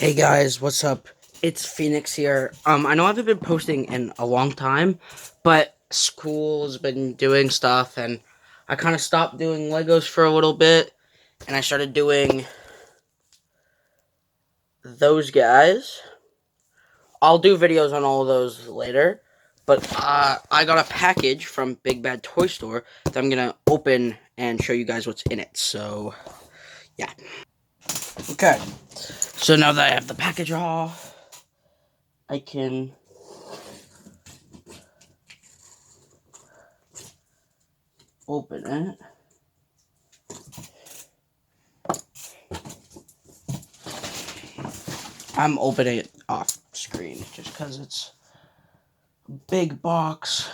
Hey guys, what's up? It's Phoenix here. I know I haven't been posting in a long time, but school's been doing stuff and I kind of stopped doing Legos for a little bit and I started doing those guys. I'll do videos on all of those later, but I got a package from BigBadToyStore that I'm gonna open and show you guys what's in it. So, yeah. Okay. So now that I have the package off, I can open it. I'm opening it off screen just because it's a big box.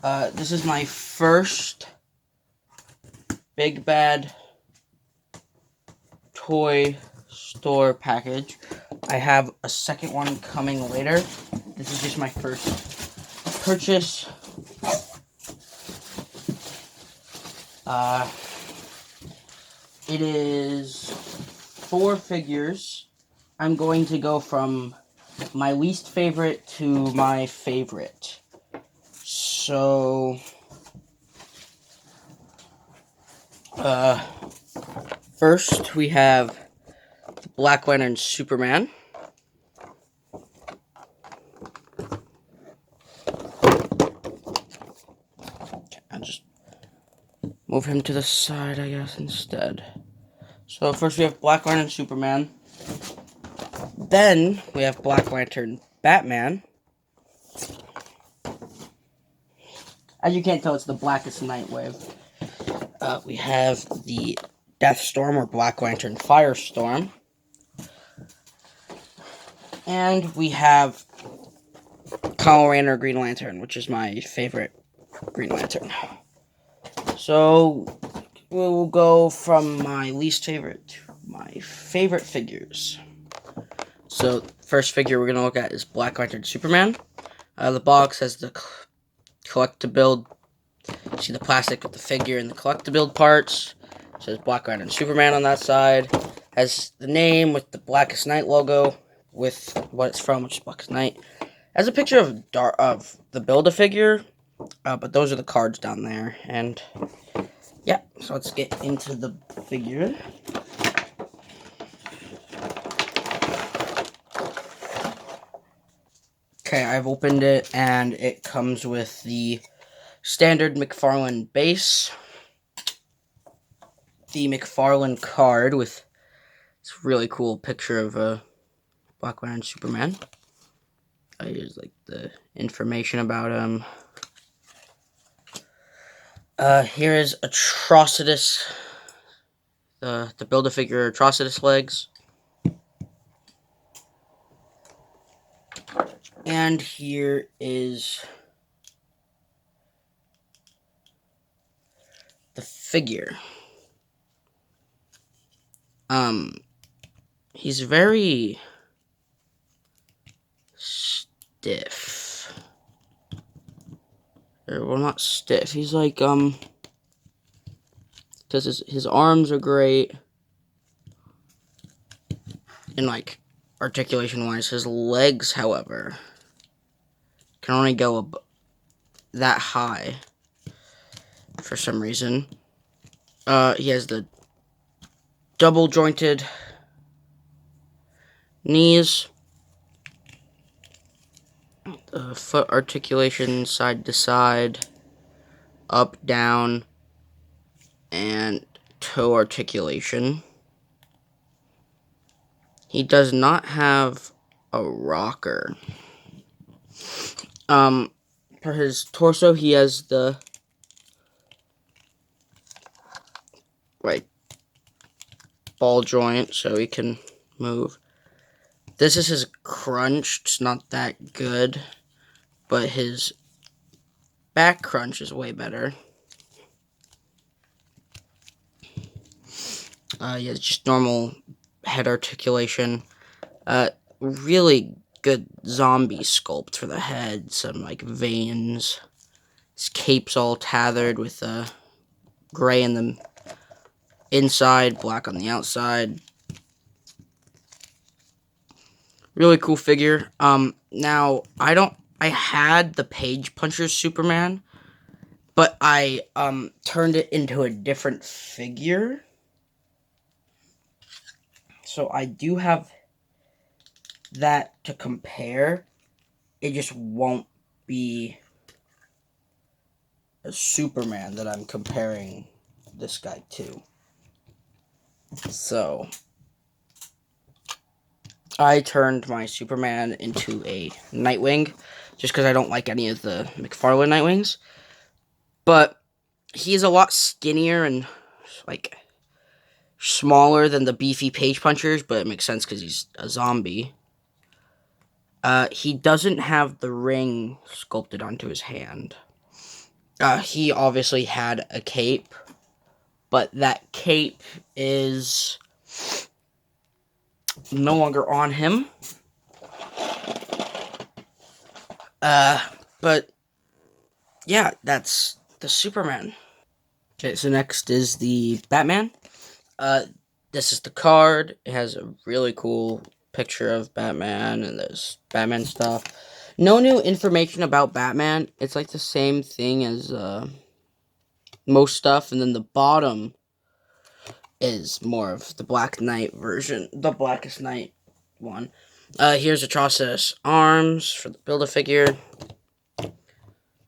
This is my first Big Bad Toy Store package. I have a second one coming later. This is just my first purchase. It is 4 figures. I'm going to go from my least favorite to my favorite. So, first we have the Black Lantern Superman. Okay, I'll just move him to the side, I guess, instead. So first we have Black Lantern Superman. Then we have Black Lantern Batman. As you can't tell, it's the blackest Nightwave. We have the Deathstorm or Black Lantern Firestorm. And we have Kyle Rayner Green Lantern, which is my favorite Green Lantern. So we'll go from my least favorite to my favorite figures. So first figure we're going to look at is Black Lantern Superman. The box has the collect-to-build. See the plastic with the figure and the collect-to-build parts. It says Black Lantern Superman on that side. Has the name with the Blackest Night logo with what it's from, which is Blackest Night. Has a picture of the Build-A-Figure, but those are the cards down there. And yeah, so let's get into the figure. Okay, I've opened it, and it comes with the standard McFarlane base, the McFarlane card with this really cool picture of a Black Lantern Superman. Here's like the information about him. Here is Atrocitus, the Build-A-Figure Atrocitus legs. And here is the figure. He's very stiff. Well, not stiff. He's like, because his arms are great. And, like, articulation-wise, his legs, however, can only go that high for some reason. He has the double-jointed knees, foot articulation side to side, up, down, and toe articulation. He does not have a rocker. For his torso, he has the ball joint, so he can move. This is his crunch. It's not that good, but his back crunch is way better. He has just normal head articulation. Really good zombie sculpt for the head. Some like veins. His cape's all tethered with gray in the inside, black on the outside. Really cool figure. Now, I had the Page Puncher Superman, but I, turned it into a different figure. So I do have that to compare. It just won't be a Superman that I'm comparing this guy to. So I turned my Superman into a Nightwing, just because I don't like any of the McFarlane Nightwings. But he's a lot skinnier and, like, smaller than the beefy Page Punchers, but it makes sense because he's a zombie. He doesn't have the ring sculpted onto his hand. He obviously had a cape, but that cape is no longer on him. But yeah, that's the Superman. Okay, so next is the Batman. This is the card. It has a really cool picture of Batman, and there's Batman stuff. No new information about Batman. It's like the same thing as most stuff, and then the bottom is more of the Black Knight version, the Blackest Knight one. Here's Atrocitus arms for the Build-A-Figure.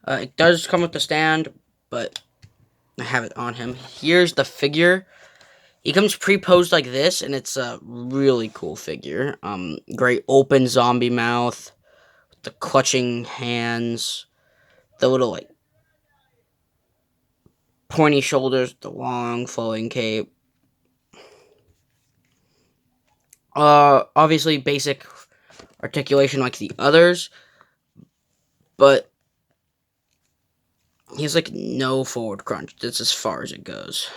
It does come with the stand, but I have it on him. Here's the figure. He comes pre-posed like this, and it's a really cool figure. Great open zombie mouth, the clutching hands, the little, like, pointy shoulders, the long flowing cape. Obviously basic articulation like the others, but he has, like, no forward crunch. That's as far as it goes.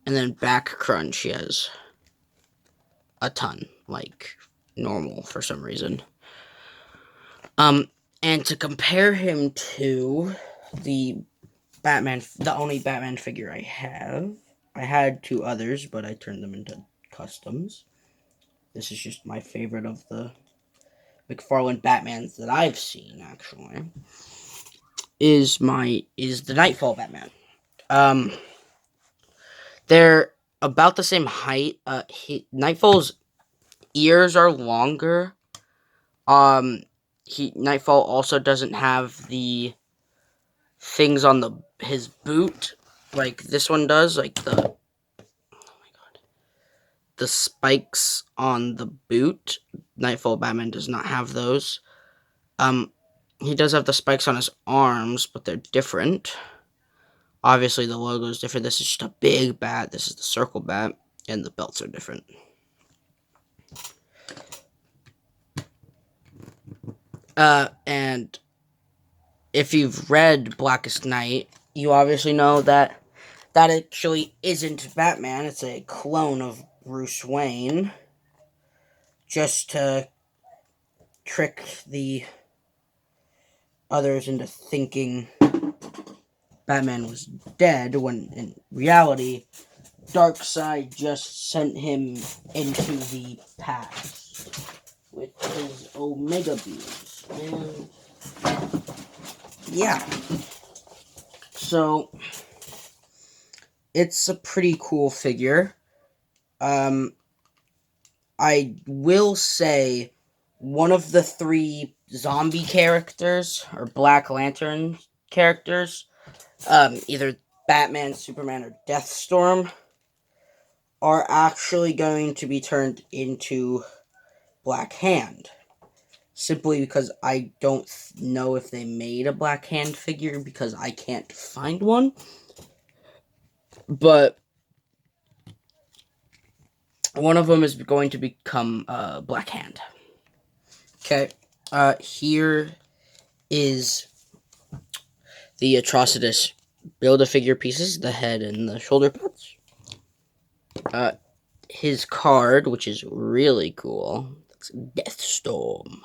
And then back crunch, he has a ton, like normal for some reason. And to compare him to the Batman, the only Batman figure I have, I had two others, but I turned them into customs. This is just my favorite of the McFarlane Batmans that I've seen, actually. Is the Nightfall Batman. They're about the same height. Nightfall's ears are longer. Nightfall also doesn't have the things on his boot like this one does, like the spikes on the boot. Nightfall Batman does not have those. He does have the spikes on his arms, but they're different. Obviously, the logo is different. This is just a big bat. This is the circle bat, and the belts are different. And if you've read Blackest Night, you obviously know that actually isn't Batman. It's a clone of Bruce Wayne, just to trick the others into thinking Batman was dead, when in reality, Darkseid just sent him into the past with his Omega beams. And yeah. So it's a pretty cool figure. I will say one of the three zombie characters, or Black Lantern characters, either Batman, Superman, or Deathstorm, are actually going to be turned into Black Hand. Simply because I don't know if they made a Black Hand figure, because I can't find one. But one of them is going to become Black Hand. Okay, here is the Atrocitus Build-A-Figure pieces, the head and the shoulder pads. His card, which is really cool, it's Deathstorm.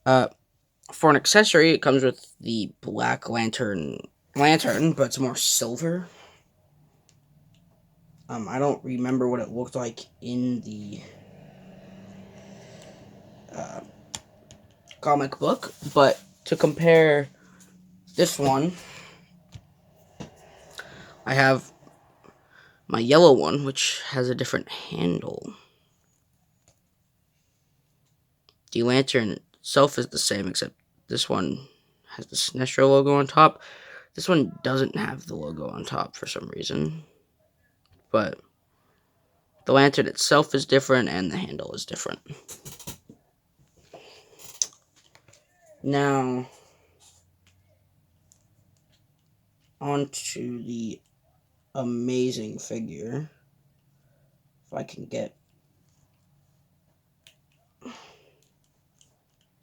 For an accessory, it comes with the Black Lantern, but it's more silver. I don't remember what it looked like in the comic book, but to compare this one, I have my yellow one, which has a different handle. The lantern itself is the same, except this one has the Sinestro logo on top. This one doesn't have the logo on top for some reason, but the lantern itself is different and the handle is different. Now, onto the amazing figure. If I can get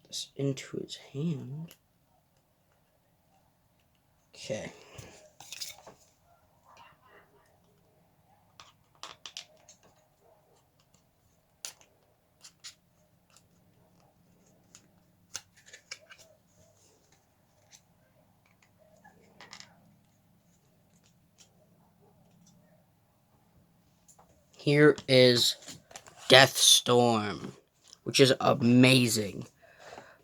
this into his hand. Okay. Here is Deathstorm, which is amazing.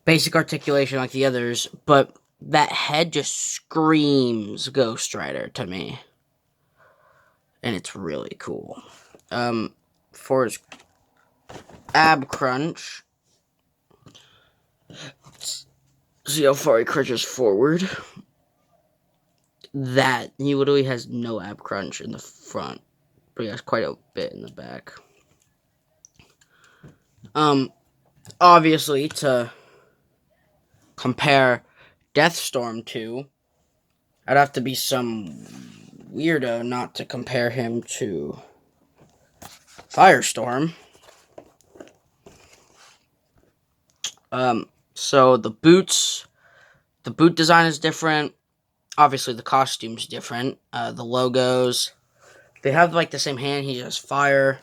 Basic articulation like the others, but that head just screams Ghost Rider to me. And it's really cool. For his ab crunch, see how far he crunches forward? That, he literally has no ab crunch in the front, but he has quite a bit in the back. Obviously, to compare Deathstorm to, I'd have to be some weirdo not to compare him to Firestorm. So the boot design is different. Obviously, the costume's different. The logos, they have like the same hand. He has fire.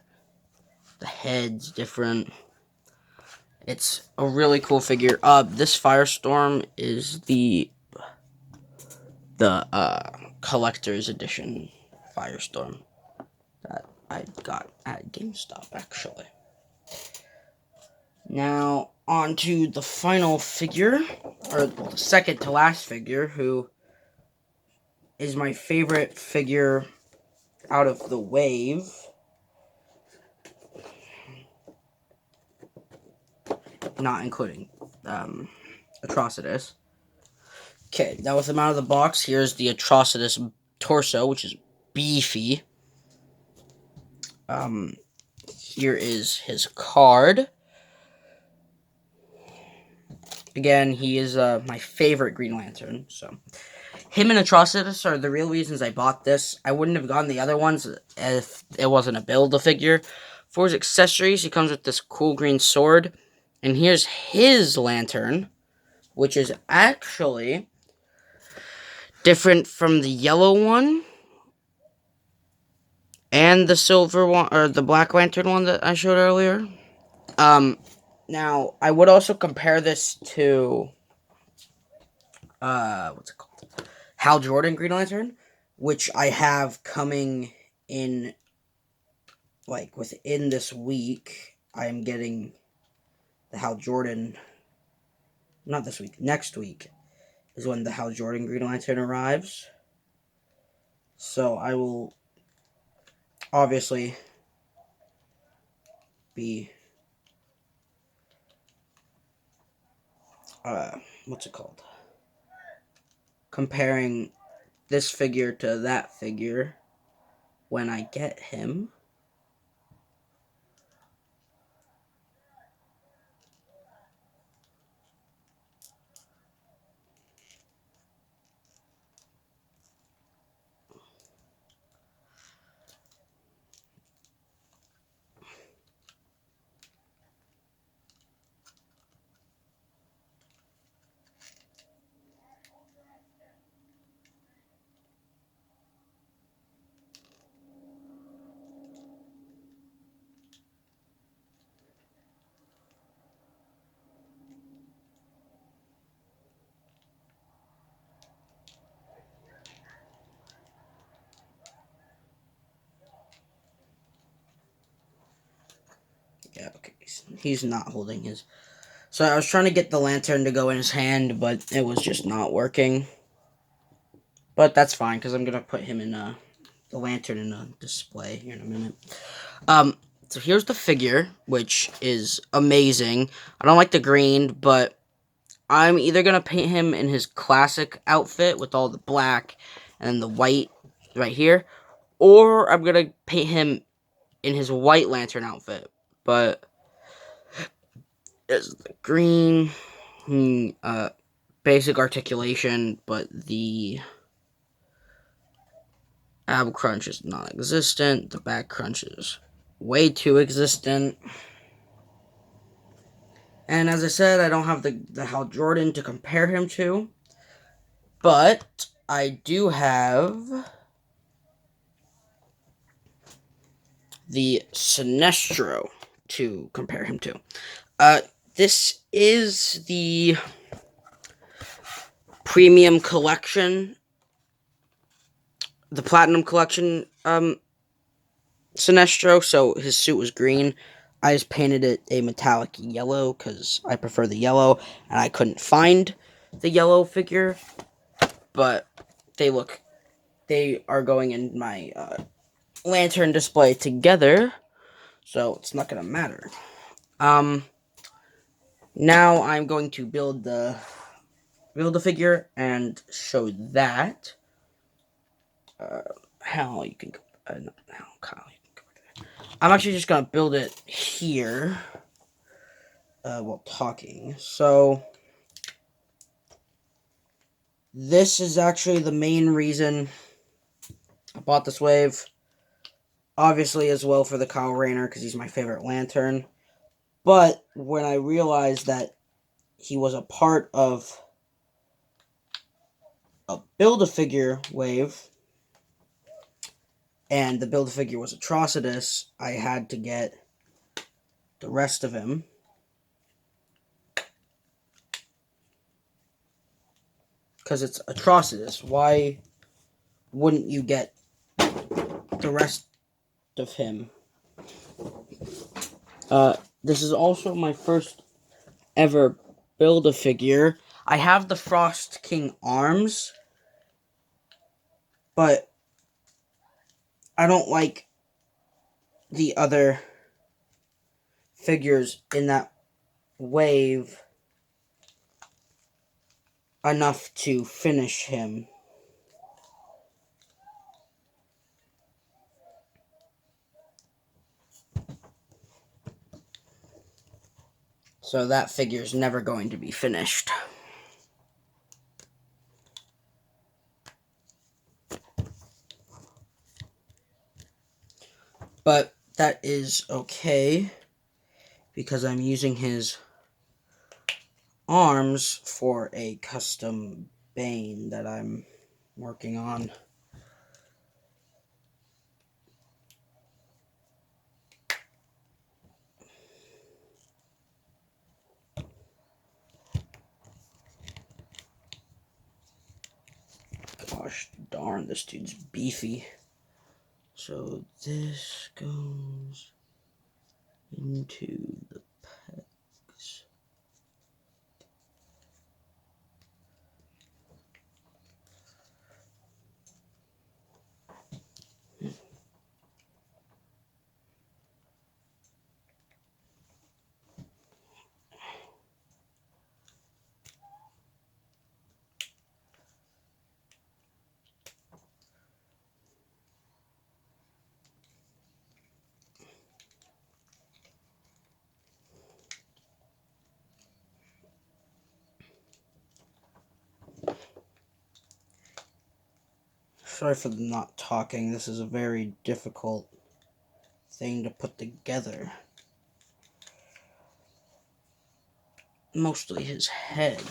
The head's different. It's a really cool figure. This Firestorm is the collector's edition Firestorm that I got at GameStop, actually. Now, on to the final figure, or the second to last figure, who is my favorite figure out of the wave. Not including Atrocitus. Okay, now with him out of the box, here's the Atrocitus torso, which is beefy. Here is his card. Again, he is my favorite Green Lantern, so him and Atrocitus are the real reasons I bought this. I wouldn't have gotten the other ones if it wasn't a Build-A-Figure. For his accessories, he comes with this cool green sword, and here's his lantern, which is actually different from the yellow one and the silver one, or the Black Lantern one that I showed earlier. Now, I would also compare this to, what's it called? Hal Jordan Green Lantern, which I have coming in, like, within this week. I am getting the Hal Jordan, not this week, next week is when the Hal Jordan Green Lantern arrives. So I will obviously be, what's it called? Comparing this figure to that figure when I get him. Yeah, okay. He's not holding his. So I was trying to get the lantern to go in his hand, but it was just not working. But that's fine, because I'm going to put him in the lantern in a display here in a minute. So here's the figure, which is amazing. I don't like the green, but I'm either going to paint him in his classic outfit with all the black and the white right here, or I'm going to paint him in his white lantern outfit. But there's the green, basic articulation, but the ab crunch is non-existent. The back crunch is way too existent. And as I said, I don't have the Hal Jordan to compare him to. But I do have the Sinestro to compare him to. This is the premium collection, the platinum collection Sinestro, so his suit was green. I just painted it a metallic yellow because I prefer the yellow, and I couldn't find the yellow figure, but they are going in my lantern display together, so it's not gonna matter. Now I'm going to build the figure and show that. How you can no, Kyle, you can go back there. I'm actually just gonna build it here while talking. So this is actually the main reason I bought this wave. Obviously, as well for the Kyle Rayner because he's my favorite lantern. But when I realized that he was a part of a Build-A-Figure wave, and the Build-A-Figure was Atrocitus, I had to get the rest of him. Because it's Atrocitus. Why wouldn't you get the rest of him? This is also my first ever Build-A-Figure. I have the Frost King arms, but I don't like the other figures in that wave enough to finish him. So that figure is never going to be finished. But that is okay, because I'm using his arms for a custom Bane that I'm working on. Gosh darn, this dude's beefy. So this goes into the pegs. Sorry for not talking. This is a very difficult thing to put together. Mostly his head.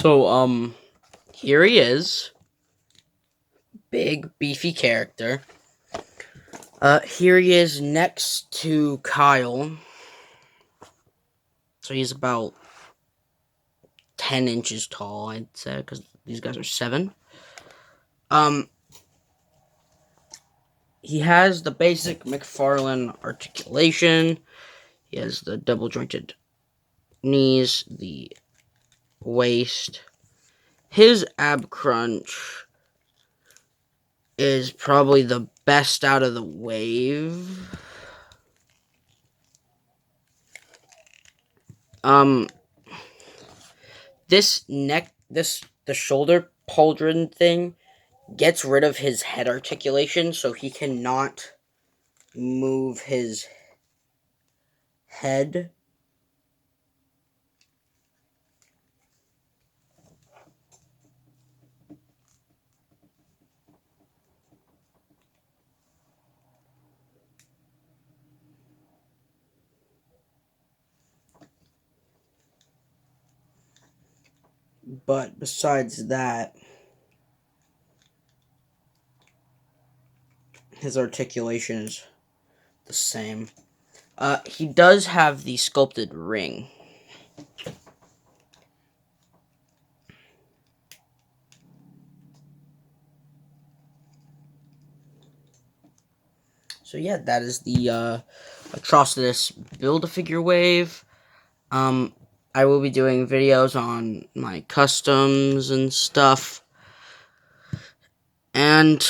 So, here he is. Big, beefy character. Here he is next to Kyle. So he's about 10 inches tall, I'd say, because these guys are 7. He has the basic McFarlane articulation. He has the double jointed knees, the waist. His ab crunch is probably the best out of the wave. The shoulder pauldron thing gets rid of his head articulation, so he cannot move his head. But besides that, his articulation is the same. He does have the sculpted ring. So yeah, that is the Atrocitus Build-A-Figure wave. I will be doing videos on my customs and stuff. And,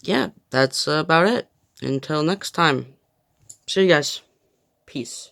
yeah, that's about it. Until next time. See you guys. Peace.